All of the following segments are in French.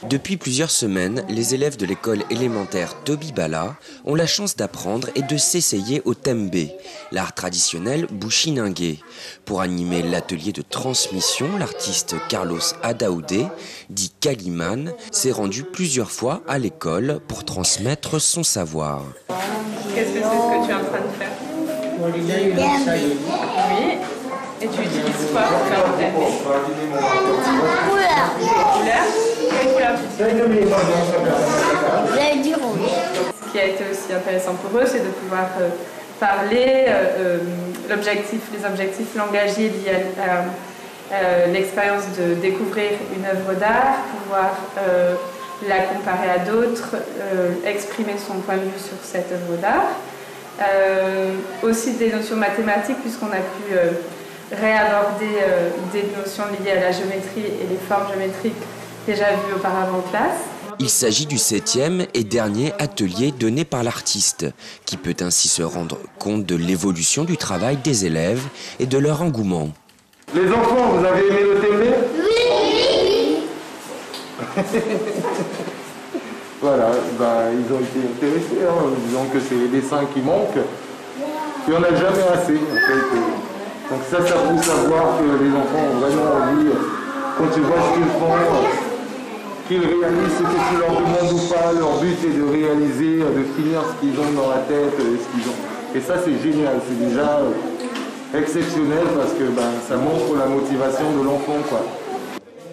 Depuis plusieurs semaines, les élèves de l'école élémentaire Tobibala ont la chance d'apprendre et de s'essayer au tembe, l'art traditionnel bushinengue. Pour animer l'atelier de transmission, l'artiste Carlos Adaoudé, dit Kaliman, s'est rendu plusieurs fois à l'école pour transmettre son savoir. Qu'est-ce que c'est ce que tu es en train de faire? Oui. Et tu utilises quoi pour faire le tembe? Quelle couleur tu utilises? Ce qui a été aussi intéressant pour eux, c'est de pouvoir parler les objectifs langagiers liés à l'expérience de découvrir une œuvre d'art, pouvoir la comparer à d'autres, exprimer son point de vue sur cette œuvre d'art. Aussi des notions mathématiques, puisqu'on a pu réaborder des notions liées à la géométrie et les formes géométriques déjà vues auparavant en classe. Il s'agit du 7e et dernier atelier donné par l'artiste, qui peut ainsi se rendre compte de l'évolution du travail des élèves et de leur engouement. Les enfants, vous avez aimé le tembe? Oui. Voilà, ils ont été intéressés, disons que c'est les dessins qui manquent. Il n'y en a jamais assez, en fait. Donc ça pousse à voir que les enfants ont vraiment envie, quand tu vois ce qu'ils font, qu'ils réalisent ce que tu leur demandes ou pas. Leur but est de réaliser, de finir ce qu'ils ont dans la tête, ce qu'ils ont. Et ça c'est génial, c'est déjà exceptionnel parce que ça montre la motivation de l'enfant, quoi.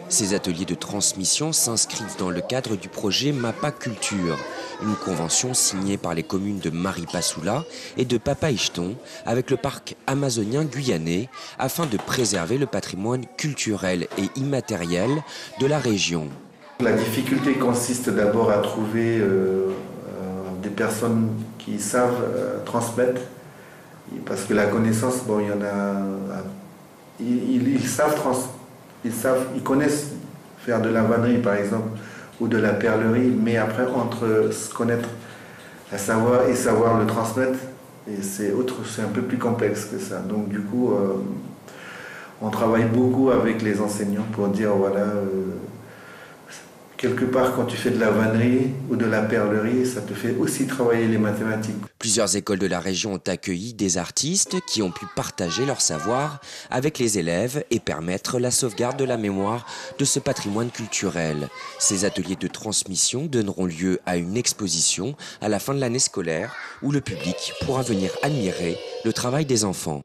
Ces ateliers de transmission s'inscrivent dans le cadre du projet Mapa Culture, une convention signée par les communes de Maripasoula et de Papaïcheton avec le parc amazonien guyanais afin de préserver le patrimoine culturel et immatériel de la région. La difficulté consiste d'abord à trouver des personnes qui savent transmettre, parce que la connaissance, il y en a, ils connaissent faire de la vannerie par exemple, ou de la perlerie, mais après entre se connaître, à savoir et savoir le transmettre, et c'est un peu plus complexe que ça. Donc du coup, on travaille beaucoup avec les enseignants pour dire voilà, quelque part quand tu fais de la vannerie ou de la perlerie, ça te fait aussi travailler les mathématiques. Plusieurs écoles de la région ont accueilli des artistes qui ont pu partager leur savoir avec les élèves et permettre la sauvegarde de la mémoire de ce patrimoine culturel. Ces ateliers de transmission donneront lieu à une exposition à la fin de l'année scolaire où le public pourra venir admirer le travail des enfants.